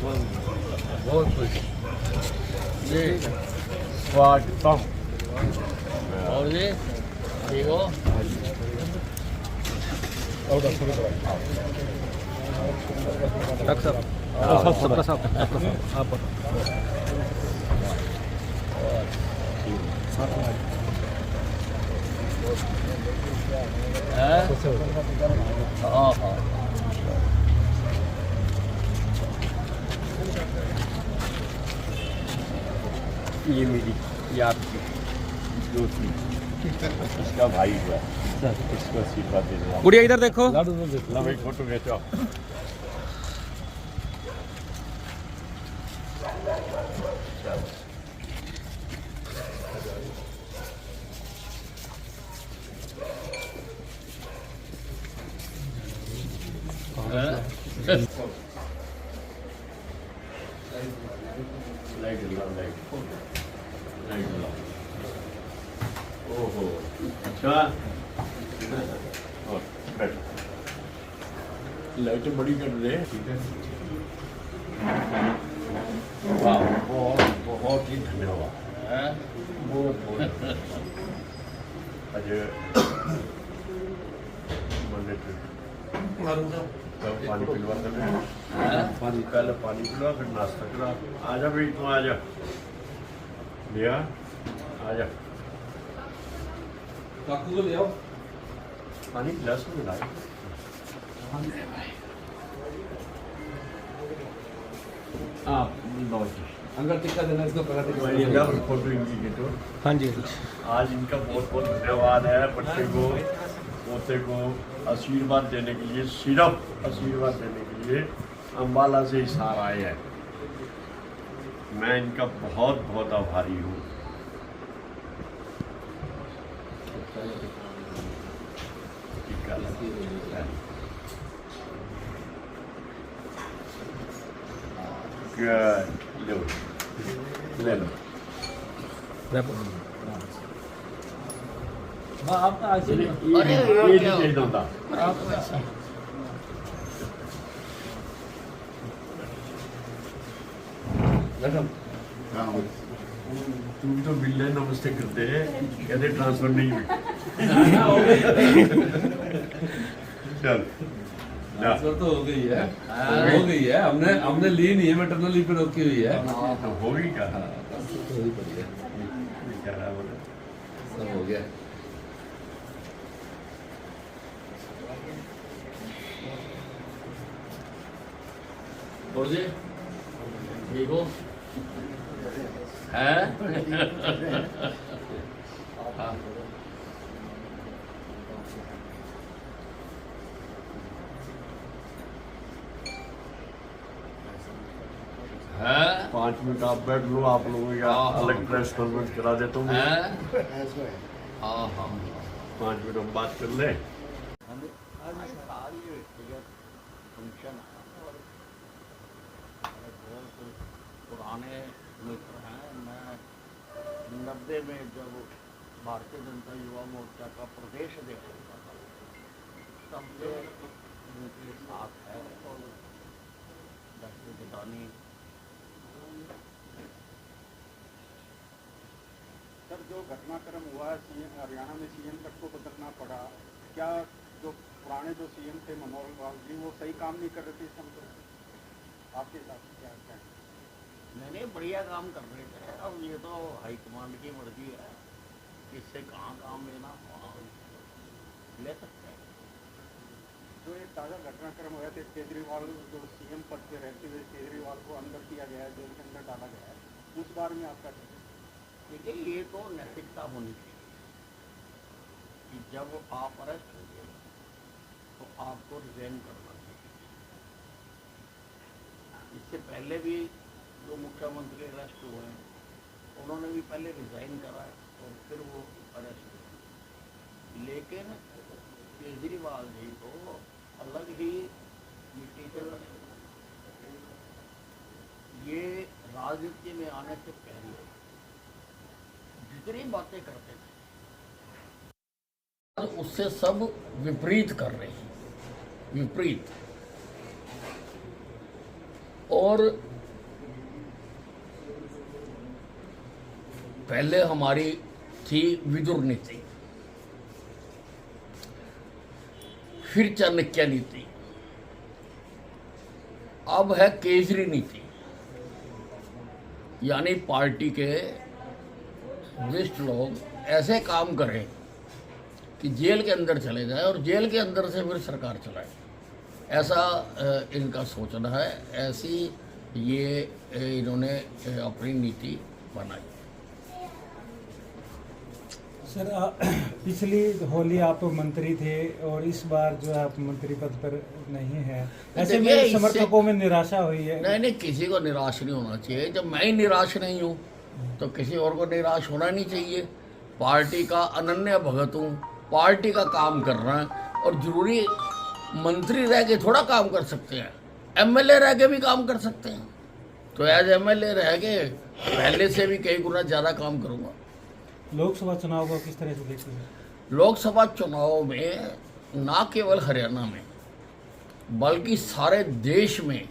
बहुत खुश जी। स्वागतम। और जी ठीक हो? डॉक्टर साहब आप हाँ हाँ ये मेरी ये आपकी दोस्ती इसका भाई हुआ इसको आशीर्वाद दे दो। गुड़िया इधर देखो। ला भाई फोटो खींचो। लाइट लाओ। ओहो अच्छा और बैठो। लाइट बड़ी कर दे। वाह बहुत बहुत ही धन्यवाद। बहुत बहुत अजय पानी पिलवा कर पानी पहले पानी पिलवा फिर नाश्ता करा। आजा भाई तू आजा भैया आजा। काकू को ले आओ। पानी गिलास में मिलाए। आप अंगर टिक्का देना इसको पकड़ फोटो इनकी तो हाँ जी। आज इनका बहुत बहुत धन्यवाद है। बच्चे को पोते को आशीर्वाद देने के लिए, सिर्फ आशीर्वाद देने के लिए अम्बाला से हिसार आए हैं। मैं इनका बहुत बहुत आभारी हूँ। लो ले लो। आपका आशीर्वाद। अरे ये क्या नहीं होता। तुम तो मिलने नमस्ते करते हैं, कहते ट्रांसफर नहीं हुई। चल ट्रांसफर तो हो गई है, हो गई है। हमने ली नहीं है, मैटरनल लीव पे रोकी हुई है। तो होगी क्या? तो ही पड़ी है, क्या रहा बोले? सब हो गया। और जी ठीक हो? है हाँ। है 5 मिनट आप बैठ लो। आप लोगों का अलग प्रेस कॉन्फ्रेंस करा देता हूँ। हाँ हाँ 5 मिनट हम बात कर ले। फंक्शन पुराने मित्र हैं। मैं 90 में जब भारतीय जनता युवा मोर्चा का प्रदेश अध्यक्ष होता था तब से उनके साथ है। और डॉक्टर गिदानी सर, जो घटनाक्रम हुआ सीएम हरियाणा में सीएम तक को बदलना पड़ा, क्या जो पुराने जो सीएम थे मनोहर लाल जी वो सही काम नहीं कर रहे थे? समझो आपके हिसाब से क्या है? मैंने बढ़िया काम कर रहे थे। अब ये तो हाईकमांड की मर्जी है, किससे कहाँ काम लेना ले सकते हैं। जो एक ताज़ा घटनाक्रम हुआ थे, केजरीवाल जो सीएम पद पे रहते हुए केजरीवाल को अंदर किया गया है, जेल के अंदर डाला गया है, उस बारे में आपका क्या? देखिए ये तो नैतिकता होनी चाहिए कि जब आप अरेस्ट हो गए तो आपको रिजाइन करना चाहिए। इससे पहले भी जो मुख्यमंत्री अरेस्ट हुए हैं उन्होंने भी पहले रिजाइन करा और फिर वो अरेस्ट हुए। लेकिन केजरीवाल जी को अलग ही मिट्टी से लगे। ये राजनीति में आने से पहले जितनी बातें करते थे उससे सब विपरीत कर रहे हैं। विपरीत और पहले हमारी थी विदुर नीति, फिर चाणक्य नीति, अब है केजरी नीति। यानी पार्टी के वरिष्ठ लोग ऐसे काम करें कि जेल के अंदर चले जाए और जेल के अंदर से फिर सरकार चलाए, ऐसा इनका सोचना है। ऐसी ये इन्होंने अपनी नीति बनाई। सर पिछली होली आप मंत्री थे और इस बार जो है आप मंत्री पद पर नहीं है, ऐसे में समर्थकों में निराशा हुई है? नहीं, किसी को निराश नहीं होना चाहिए। जब मैं ही निराश नहीं हूँ तो किसी और को निराश होना नहीं चाहिए। पार्टी का अनन्य भगत हूँ, पार्टी का काम कर रहा है, और जरूरी मंत्री रह के थोड़ा काम कर सकते हैं, एमएलए रह के भी काम कर सकते हैं। तो एज एमएलए रह के पहले से भी कई गुना ज़्यादा काम करूँगा। लोकसभा चुनाव को किस तरह से देखते हैं? लोकसभा चुनाव में ना केवल हरियाणा में बल्कि सारे देश में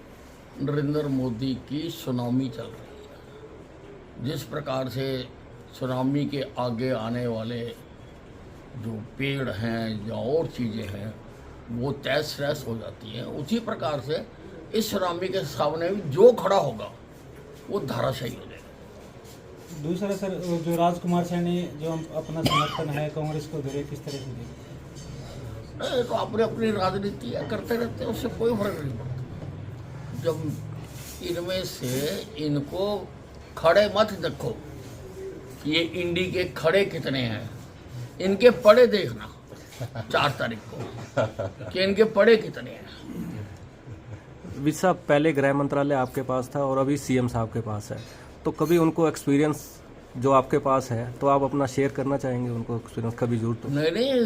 नरेंद्र मोदी की सुनामी चल रही है। जिस प्रकार से सुनामी के आगे आने वाले जो पेड़ हैं या और चीज़ें हैं वो तहस नहस हो जाती हैं, उसी प्रकार से इस सुनामी के सामने भी जो खड़ा होगा वो धाराशायी हो जाएगा। दूसरा सर, जो राजकुमार सैनी जो अपना समर्थन है कांग्रेस को दे रहे, किस तरह से देखते हैं? तो अपने अपनी राजनीति करते रहते हैं, उससे कोई फर्क नहीं पड़ता। जब इनमें से इनको खड़े मत देखो कि ये इंडी के खड़े कितने हैं, इनके पड़े देखना 4 तारीख को कि इनके पड़े कितने हैं। विशा पहले गृह मंत्रालय आपके पास था और अभी सीएम साहब के पास है, तो कभी उनको एक्सपीरियंस जो आपके पास है तो आप अपना शेयर करना चाहेंगे उनको एक्सपीरियंस कभी जरूरत हो? नहीं,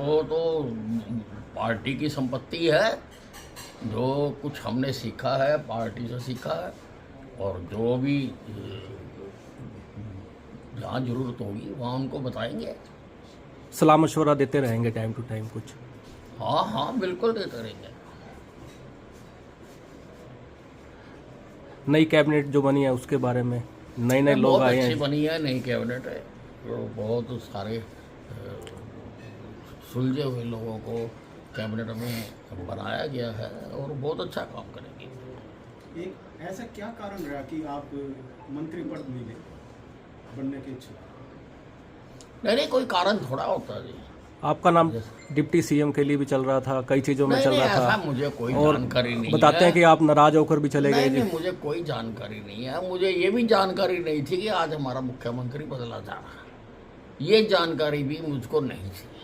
वो तो पार्टी की संपत्ति है। जो कुछ हमने सीखा है पार्टी से सीखा है, और जो भी जहाँ जरूरत होगी वहाँ उनको बताएंगे। सलाह मशवरा देते रहेंगे टाइम टू टाइम कुछ? हाँ, बिल्कुल देते रहेंगे। नई कैबिनेट जो बनी है उसके बारे में, नए लोग आए हैं? अच्छी बनी है, नई कैबिनेट है, तो बहुत सारे सुलझे हुए लोगों को कैबिनेट में बनाया गया है और बहुत अच्छा काम करेंगे। एक ऐसा क्या कारण रहा कि आप मंत्री पद मिले बनने के इच्छुक? नहीं, कोई कारण थोड़ा होता है जी। आपका नाम डिप्टी सीएम के लिए भी चल रहा था, कई चीज़ों में चल रहा था, मुझे कोई और जानकारी नहीं बताते हैं कि आप नाराज होकर भी चले गए। नहीं, मुझे कोई जानकारी नहीं है। मुझे ये भी जानकारी नहीं थी कि आज हमारा मुख्यमंत्री बदला जा रहा है, ये जानकारी भी मुझको नहीं थी।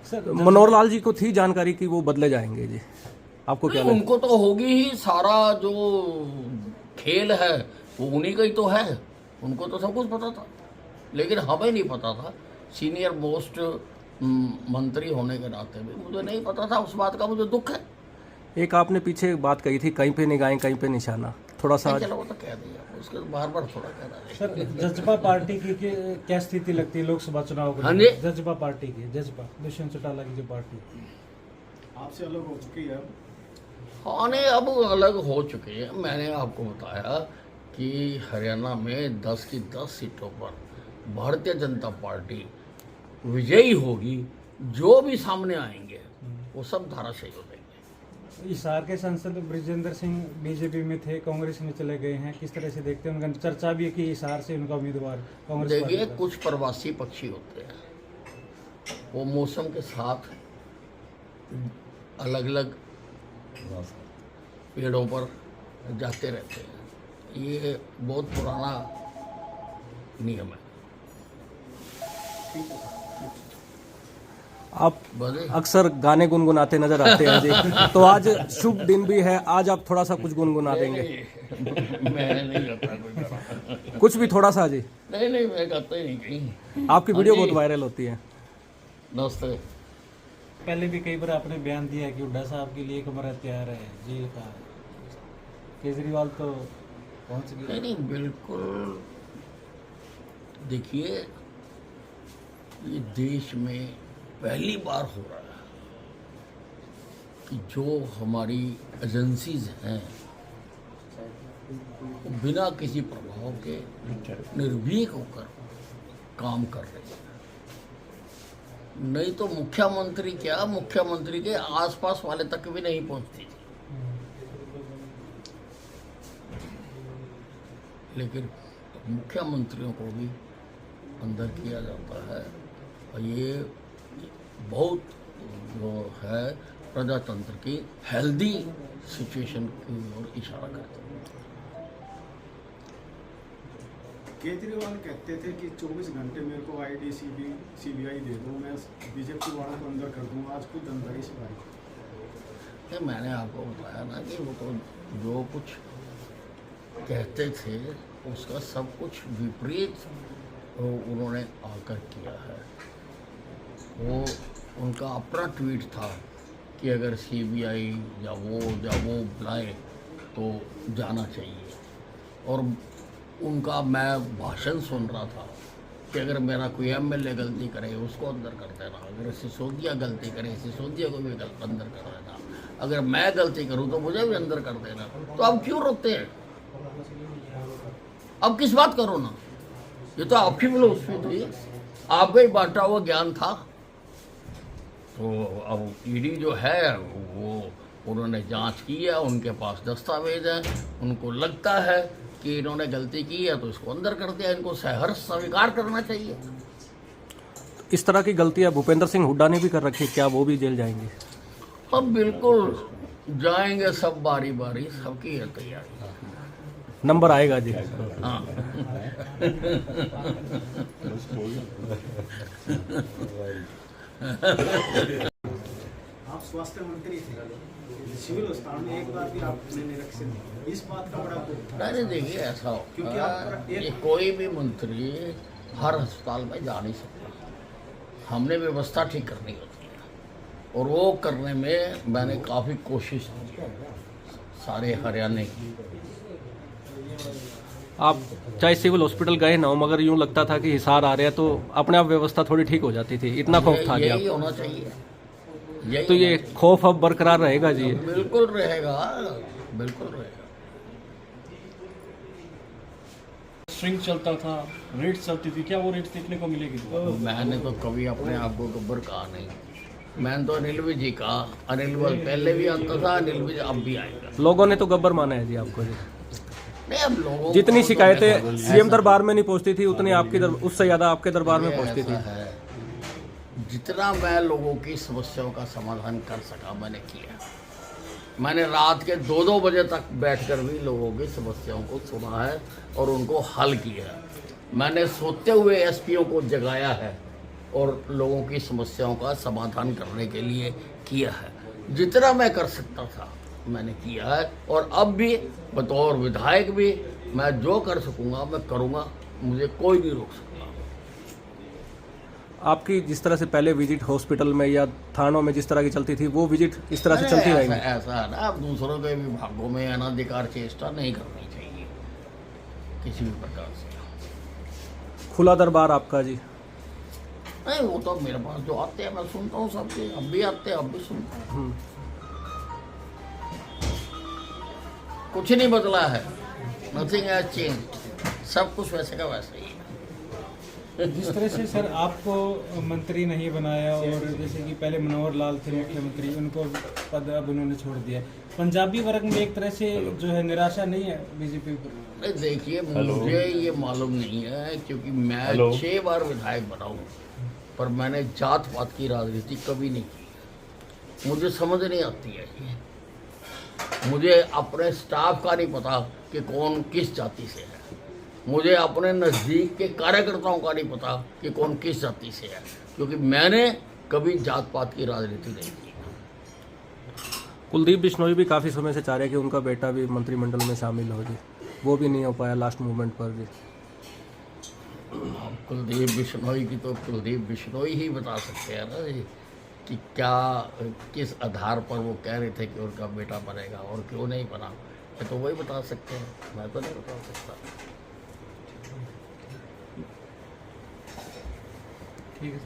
सर मनोहर लाल जी को थी जानकारी कि वो बदले जाएंगे जी, आपको क्या लगता है? उनको तो होगी ही, सारा जो खेल है वो उन्हीं का ही तो है, उनको तो सब कुछ पता था, लेकिन हमें नहीं पता था। सीनियर मोस्ट मंत्री होने के नाते भी मुझे नहीं पता था, उस बात का मुझे दुख है। एक आपने पीछे बात कही थी, कहीं पे निगाहें कहीं पे निशाना, थोड़ा सा चलो वो तो कह दिया, उसके बार थोड़ा कह रहा है। सर जजपा पार्टी की क्या स्थिति लगती है लोकसभा चुनाव को? हाँ जी। जजपा पार्टी की, जजपा दुष्यंत चौटाला की जो पार्टी आपसे अलग हो चुकी है? हाँ, नहीं, अब अलग हो चुके हैं। मैंने आपको बताया कि हरियाणा में 10 की 10 सीटों पर भारतीय जनता पार्टी विजयी होगी। जो भी सामने आएंगे वो सब धाराशायी हो जाएंगे। हिसार के सांसद ब्रिजेंद्र सिंह बीजेपी में थे, कांग्रेस में चले गए हैं, किस तरह से देखते हैं? उनका चर्चा भी है कि हिसार से उनका उम्मीदवार कांग्रेस देखिए, पार्टी का। कुछ प्रवासी पक्षी होते हैं, वो मौसम के साथ अलग अलग पेड़ों पर जाते रहते हैं। ये बहुत पुराना नियम है। आप बोले? अक्सर गाने गुनगुनाते नजर आते हैं जी, तो आज शुभ दिन भी है, आज आप थोड़ा सा कुछ गुनगुना देंगे? मैं नहीं करता कोई गाना। कुछ भी थोड़ा सा जी। नहीं, मैं करता ही नहीं कहीं। आपकी वीडियो हाँ जी। बहुत वायरल होती है। नमस्ते। पहले भी कई बार आपने बयान दिया है कि हुड्डा साहब के लिए कमरा तैयार है जेल का। केजरीवाल तो पहुंच गए। नहीं, बिल्कुल। देखिए, ये देश में पहली बार हो रहा है कि जो हमारी एजेंसीज हैं बिना किसी प्रभाव के निर्भीक होकर काम कर रहे हैं। नहीं तो मुख्यमंत्री क्या, मुख्यमंत्री के आसपास वाले तक भी नहीं पहुंचती थी। लेकिन मुख्यमंत्रियों को भी अंदर किया जाता है और ये बहुत जो है प्रजातंत्र की हेल्दी सिचुएशन की ओर इशारा करता है। केजरीवाल कहते थे कि 24 घंटे मेरे को आईडी सीबीआई दे दो, मैं बीजेपी वालों को अंदर कर दूंगा। आज खुद अंदर ही सिपाही। मैंने आपको बताया ना कि वो तो जो कुछ कहते थे उसका सब कुछ विपरीत उन्होंने आकर किया है। वो उनका अपना ट्वीट था कि अगर सीबीआई या वो बुलाए तो जाना चाहिए। और उनका मैं भाषण सुन रहा था कि अगर मेरा कोई एमएलए गलती करे उसको अंदर कर देना, अगर सिसोदिया गलती करे सिसोदिया को भी अंदर कर देना, अगर मैं गलती करूं तो मुझे भी अंदर कर देना। तो अब क्यों रोते हैं? अब किस बात करो ना, ये तो आपकी फिलोसफी थी, आपका ही बांटा हुआ ज्ञान था। तो अब ईडी जो है वो उन्होंने जांच की है, उनके पास दस्तावेज है, उनको लगता है कि इन्होंने गलती की है तो इसको अंदर कर दिया। इनको सहर्ष स्वीकार करना चाहिए। इस तरह की गलतियां भूपेंद्र सिंह हुड्डा ने भी कर रखी, क्या वो भी जेल जाएंगे? अब बिल्कुल जाएंगे, सब बारी बारी, सबकी है तैयारी। नंबर आएगा जी। हाँ आप स्वास्थ्य मंत्री थे, सिविल अस्पताल में एक बार भी आपने निरीक्षण नहीं, इस बात का बड़ा दुख था। नहीं देखिए, ऐसा क्योंकि होता आप है कि कोई भी मंत्री हर अस्पताल में जा नहीं सकता। हमने व्यवस्था ठीक करनी होती है और वो करने में मैंने काफ़ी कोशिश की सारे हरियाणा की। आप चाहे सिविल हॉस्पिटल गए ना हो, मगर यूं लगता था कि हिसार आ रहा है तो अपने आप व्यवस्था थोड़ी ठीक हो जाती थी, इतना खौफ था क्या? यही होना चाहिए। तो ये खौफ अब बरकरार रहेगा जी? बिल्कुल रहेगा, बिल्कुल रहेगा। स्ट्रिंग चलता था, रेट चलती थी, क्या वो रेट देखने को मिलेगी? मैंने तो कभी अपने आप को गब्बर कहा नहीं। मैंने तो अनिल विज जी कहा, अनिल विज पहले भी आता था, अनिल विज अब भी आएगा। लोगों ने तो गब्बर माना है जी आपको जी। नहीं, अब लोगों जितनी को शिकायतें तो सीएम दरबार में नहीं पहुंचती थी उतनी आपकी उससे ज्यादा आपके दरबार में पहुंचती ऐसा थी। है, जितना मैं लोगों की समस्याओं का समाधान कर सका मैंने किया। मैंने रात के 2-2 बजे तक बैठकर भी लोगों की समस्याओं को सुना है और उनको हल किया है। मैंने सोते हुए एसपीओ को जगाया है और लोगों की समस्याओं का समाधान करने के लिए किया है। जितना मैं कर सकता था मैंने किया है और अब भी बतौर विधायक भी मैं जो कर सकूंगा मैं करूंगा, मुझे कोई नहीं रोक सकता। आपकी जिस तरह से पहले विजिट हॉस्पिटल में या थानों में जिस तरह की चलती थी वो विजिट इस तरह से चलती रहेगी? ऐसा है ना, अब दूसरों के विभागों में अनाधिकार चेष्टा नहीं करनी चाहिए किसी भी प्रकार से। खुला दरबार आपका जी? नहीं, वो तो मेरे पास जो आते हैं मैं सुनता हूँ सबके, अब भी आते हैं, अब भी सुनता हूँ। कुछ नहीं बदला है, नथिंग हैज चेंज्ड, सब कुछ वैसे का वैसे ही है। जिस तरह से सर आपको मंत्री नहीं बनाया और जैसे कि पहले मनोहर लाल थे मुख्यमंत्री, उनको पद अब उन्होंने छोड़ दिया, पंजाबी वर्ग में एक तरह से जो है निराशा नहीं है बीजेपी पर? नहीं देखिए, मुझे ये मालूम नहीं है क्योंकि मैं 6 बार विधायक बना हूँ, पर मैंने जात पात की राजनीति कभी नहीं की। मुझे समझ नहीं आती है ये। मुझे अपने स्टाफ का नहीं पता कि कौन किस जाति से है। मुझे अपने नज़दीक के कार्यकर्ताओं का नहीं पता कि कौन किस जाति से है, क्योंकि मैंने कभी जात पात की राजनीति नहीं की। कुलदीप बिश्नोई भी काफ़ी समय से चाह रहे कि उनका बेटा भी मंत्रिमंडल में शामिल हो जी, वो भी नहीं हो पाया लास्ट मोमेंट पर जी। कुलदीप बिश्नोई की तो कुलदीप बिश्नोई ही बता सकते हैं ना जी कि क्या किस आधार पर वो कह रहे थे कि उनका बेटा बनेगा और क्यों नहीं बना, ये तो वही बता सकते हैं, मैं तो नहीं बता सकता। ठीक है।